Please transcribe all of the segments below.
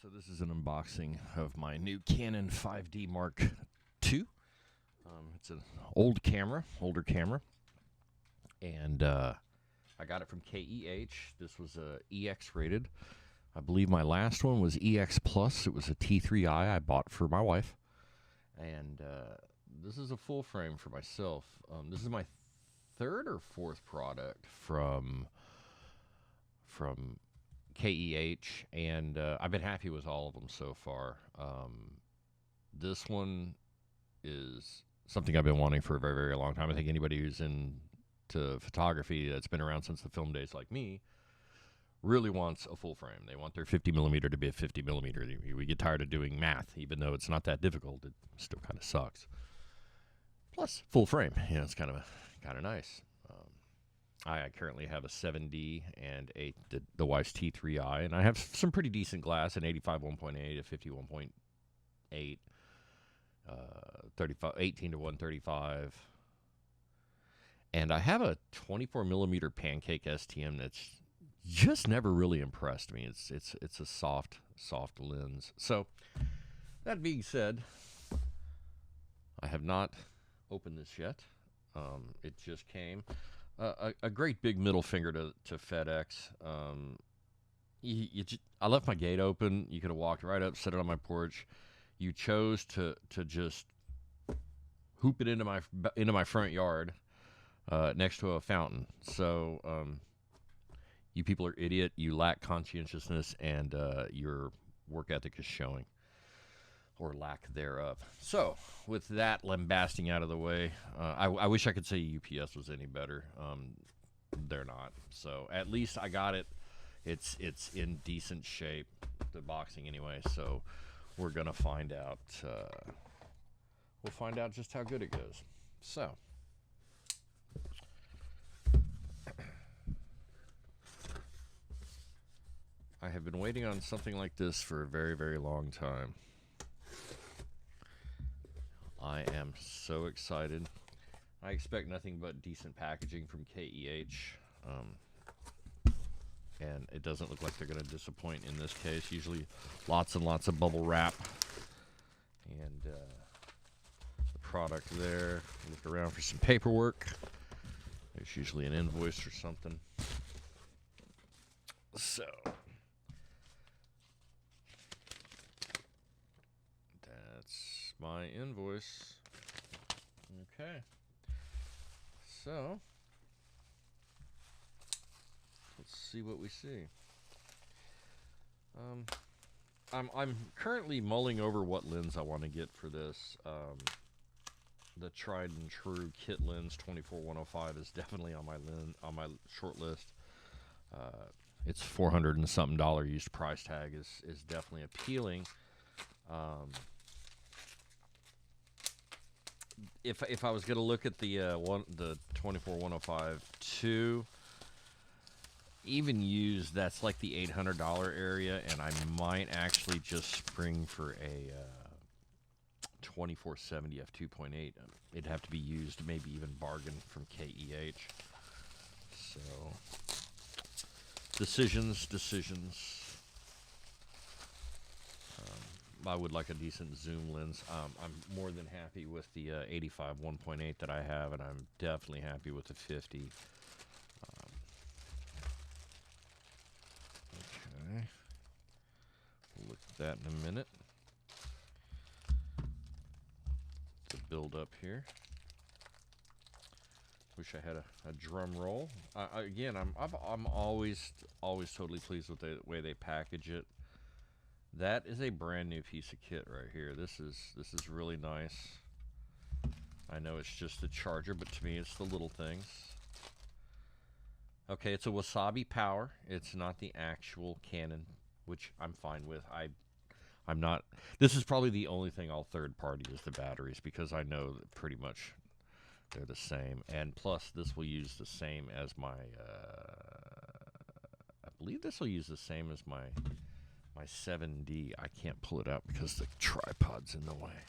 So this is an unboxing of my new Canon 5D Mark II. It's an older camera, and I got it from KEH. This was EX rated. I believe my last one was EX Plus. It was a T3i I bought for my wife, and this is a full frame for myself. This is my third or fourth product from KEH, and I've been happy with all of them so far. This one is something I've been wanting for a very, very long time. I think anybody who's into photography that's been around since the film days like me really wants a full frame. They want their 50 millimeter to be a 50 millimeter. We get tired of doing math, even though it's not that difficult. It still kind of sucks. Plus, full frame, it's kind of nice. I currently have a 7D and the Weiss T3i, and I have some pretty decent glass, an 85 1.8, a 50 1.8, 18 to 135, and I have a 24 millimeter pancake STM that's just never really impressed me. It's a soft lens. So that being said, I have not opened this yet. It just came. A great big middle finger to FedEx. I left my gate open. You could have walked right up, set it on my porch. You chose to just hoop it into my front yard next to a fountain. So you people are idiot. You lack conscientiousness, and your work ethic is showing, or lack thereof. So, with that lambasting out of the way, I wish I could say UPS was any better. They're not. So, at least I got it. It's in decent shape, the boxing anyway. So, we're gonna find out. We'll find out just how good it goes. So, I have been waiting on something like this for a very, very long time. I am so excited. I expect nothing but decent packaging from KEH. And it doesn't look like they're going to disappoint in this case. Usually lots and lots of bubble wrap. And the product there. Look around for some paperwork. There's usually an invoice or something. So that's my invoice. Okay. So let's see what we see. I'm currently mulling over what lens I want to get for this. The tried and true kit lens 24-105 is definitely on my short list. Its $400 and something used price tag is definitely appealing. If I was going to look at the 24-105 2, even used, that's like the $800 area, and I might actually just spring for a 2470 f2.8. It'd have to be used, maybe even bargain from KEH. So decisions. I would like a decent zoom lens. I'm more than happy with the 85 1.8 that I have, and I'm definitely happy with the 50. Okay. We'll look at that in a minute. To build up here. Wish I had a drum roll. Again, I'm always totally pleased with the way they package it. That is a brand new piece of kit right here. This is really nice. I know it's just the charger, but to me it's the little things. Okay, it's a Wasabi Power. It's not the actual Canon, which I'm fine with. I'm not. This is probably the only thing I'll third party is the batteries, because I know that pretty much they're the same. And plus, this will use the same as my. I believe this will use the same as my 7D. I can't pull it out because the tripod's in the way.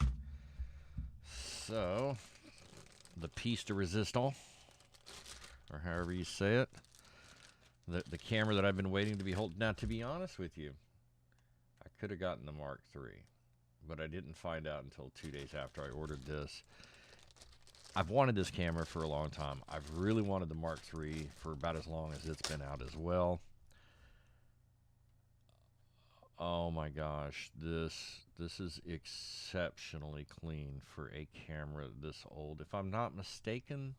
So, the piece de resistance, or however you say it, the camera that I've been waiting to be holding. Now, to be honest with you, I could have gotten the Mark III, but I didn't find out until 2 days after I ordered this. I've wanted this camera for a long time. I've really wanted the Mark III for about as long as it's been out as well. Oh my gosh, this is exceptionally clean for a camera this old. If I'm not mistaken,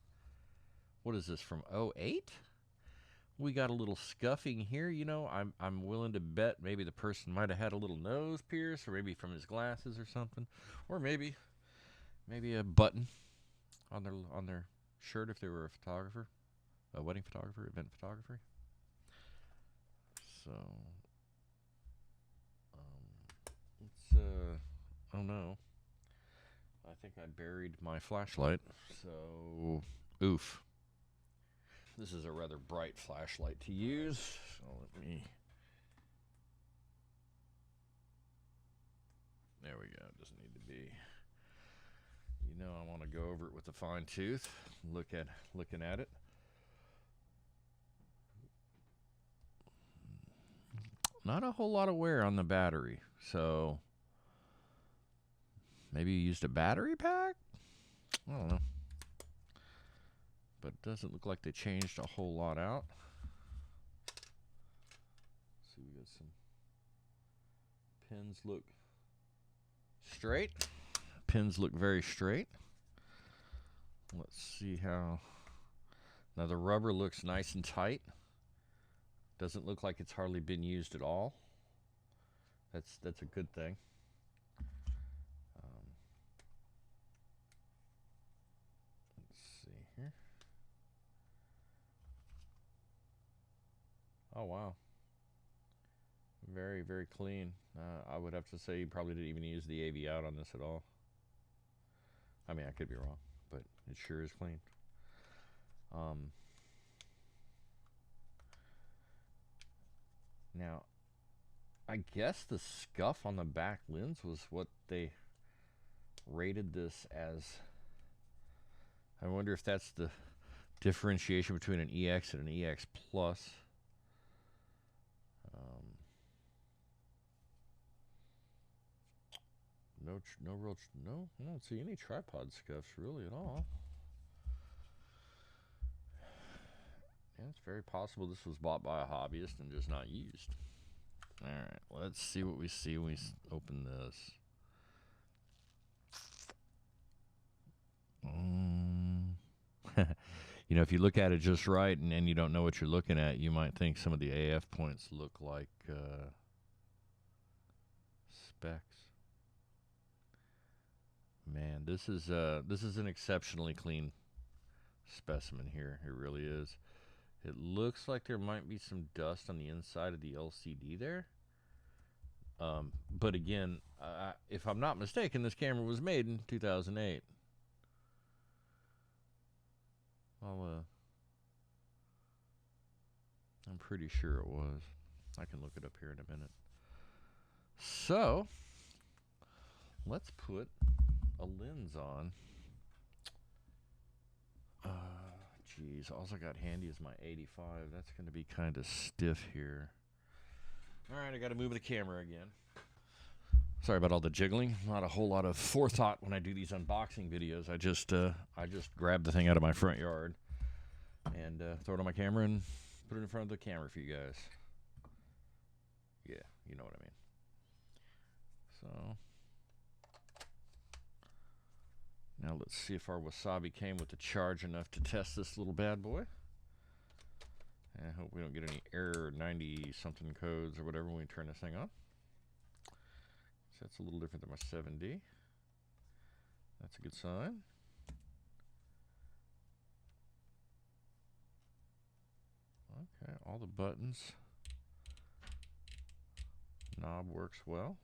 what is this, from 08? We got a little scuffing here, you know. I'm willing to bet maybe the person might have had a little nose pierce, or maybe from his glasses or something, or maybe a button on their shirt if they were a photographer, a wedding photographer, event photographer. So let's oh no, I think I buried my flashlight. So oof. This is a rather bright flashlight to use, so let me. There we go. It doesn't need to be. You know, I want to go over it with a fine tooth. Looking at it. Not a whole lot of wear on the battery, so maybe you used a battery pack? I don't know. But it doesn't look like they changed a whole lot out. Let's see, we got some pins look straight. Pins look very straight. Let's see how. Now the rubber looks nice and tight. Doesn't look like it's hardly been used at all. That's a good thing. Let's see here. Oh wow. Very, very clean. I would have to say you probably didn't even use the AV out on this at all. I mean, I could be wrong, but it sure is clean. Now, I guess the scuff on the back lens was what they rated this as. I wonder if that's the differentiation between an EX and an EX Plus. I don't see any tripod scuffs really at all. Yeah, it's very possible this was bought by a hobbyist and just not used. All right, let's see what we see when we open this. You know, if you look at it just right and you don't know what you're looking at, you might think some of the AF points look like specks. Man, this is an exceptionally clean specimen here. It really is. It looks like there might be some dust on the inside of the LCD there. But again, if I'm not mistaken, this camera was made in 2008. I'm pretty sure it was. I can look it up here in a minute. So, let's put a lens on. Geez, all I got handy is my 85. That's going to be kind of stiff here. All right, I got to move the camera again. Sorry about all the jiggling. Not a whole lot of forethought when I do these unboxing videos. I just grab the thing out of my front yard and throw it on my camera and put it in front of the camera for you guys. Yeah, you know what I mean. So now let's see if our wasabi came with the charge enough to test this little bad boy. I hope we don't get any error 90-something codes or whatever when we turn this thing on. So that's a little different than my 7D. That's a good sign. Okay, all the buttons. Knob works well.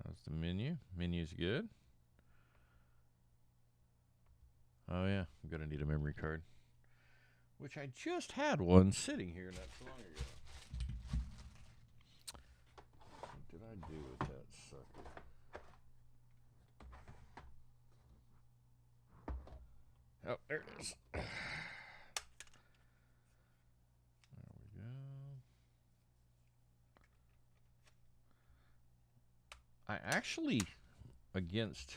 How's the menu? Menu's good. Oh yeah, I'm gonna need a memory card, which I just had one sitting here not so long ago. What did I do with that sucker? Oh, there it is. There we go. I actually, against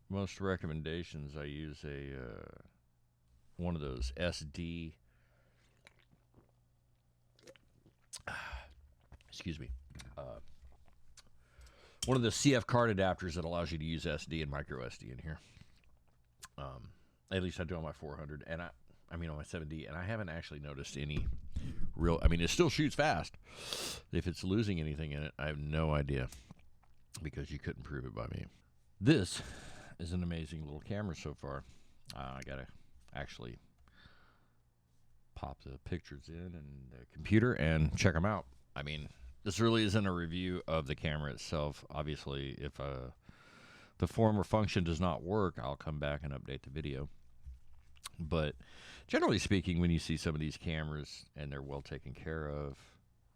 most recommendations, I use a one of those SD. Excuse me. One of the CF card adapters that allows you to use SD and micro SD in here. At least I do on my 400, and I mean on my 7D, and I haven't actually noticed any real. I mean, it still shoots fast. If it's losing anything in it, I have no idea, because you couldn't prove it by me. This is an amazing little camera so far. I gotta actually pop the pictures in the computer and check them out. I mean, this really isn't a review of the camera itself. Obviously, if the form or function does not work, I'll come back and update the video. But generally speaking, when you see some of these cameras and they're well taken care of,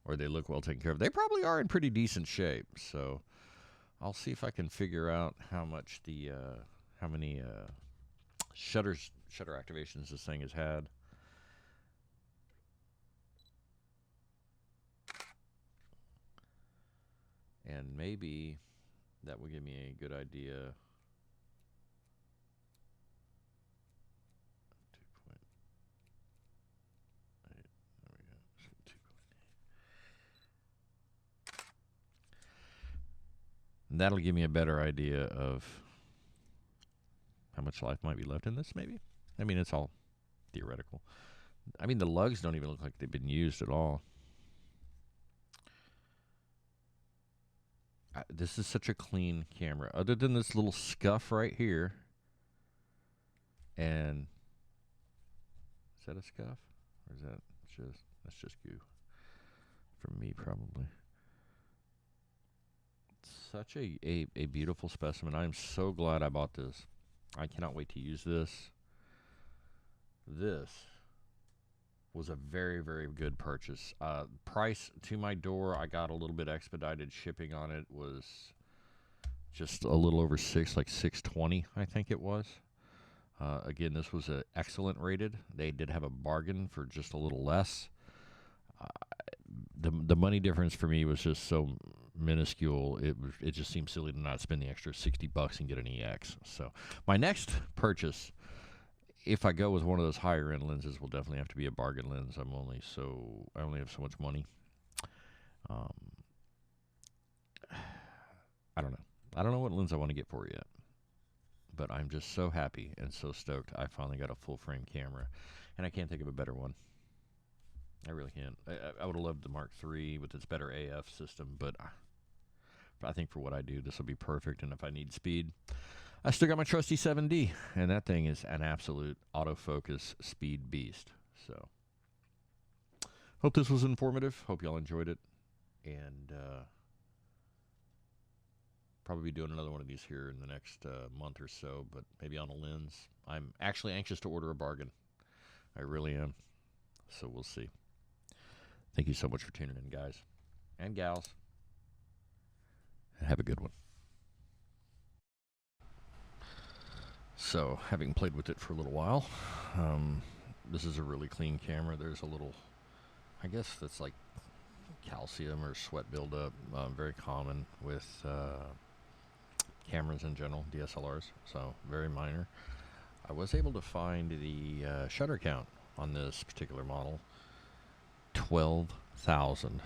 or they look well taken care of, they probably are in pretty decent shape. So I'll see if I can figure out how much how many shutter activations this thing has had. And maybe that will give me a good idea. 2 point. There we go. 2.8. And that'll give me a better idea of how much life might be left in this, maybe. I mean, it's all theoretical. I mean, the lugs don't even look like they've been used at all. This is such a clean camera, other than this little scuff right here. And is that a scuff, or is that that's just goo from me, probably. Such a beautiful specimen. I'm so glad I bought this. I cannot wait to use this. This was a very, very good purchase. Price to my door, I got a little bit expedited shipping on it, was just a little over like $620, I think it was. Again, this was an excellent rated. They did have a bargain for just a little less. The money difference for me was just so minuscule. It just seemed silly to not spend the extra $60 and get an EX. So my next purchase, if I go with one of those higher end lenses, will definitely have to be a bargain lens. I only have so much money. I don't know. I don't know what lens I want to get for it yet. But I'm just so happy and so stoked I finally got a full frame camera. And I can't think of a better one. I really can't. I would have loved the Mark III with its better AF system, but I think for what I do, this will be perfect. And if I need speed, I still got my trusty 7D, and that thing is an absolute autofocus speed beast. So, hope this was informative. Hope y'all enjoyed it. And probably be doing another one of these here in the next month or so, but maybe on a lens. I'm actually anxious to order a bargain. I really am. So we'll see. Thank you so much for tuning in, guys and gals. And have a good one. So, having played with it for a little while, this is a really clean camera. There's a little, I guess that's like calcium or sweat buildup, very common with cameras in general, DSLRs, so very minor. I was able to find the shutter count on this particular model, 12,000.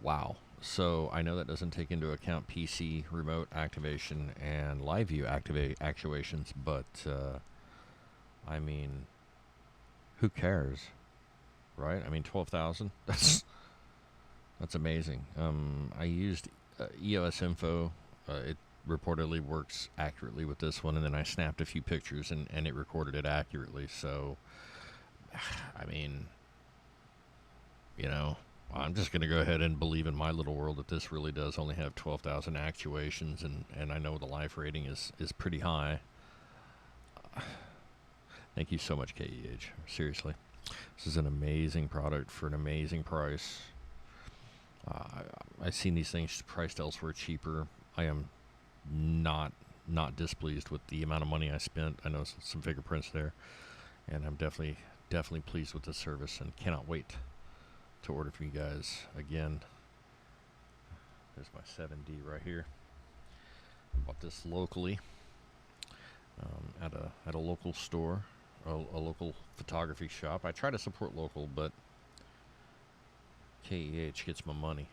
Wow. So I know that doesn't take into account PC remote activation and live view actuations, but I mean, who cares, right? I mean, 12,000. That's amazing. I used EOS Info. It reportedly works accurately with this one, and then I snapped a few pictures and it recorded it accurately. So, I mean, you know, I'm just going to go ahead and believe in my little world that this really does only have 12,000 actuations, and I know the life rating is pretty high. Thank you so much, KEH. Seriously. This is an amazing product for an amazing price. I've seen these things priced elsewhere cheaper. I am not displeased with the amount of money I spent. I know some fingerprints there, and I'm definitely pleased with the service and cannot wait to order for you guys again. There's my 7D right here. Bought this locally at a local store, a local photography shop. I try to support local, but KEH gets my money.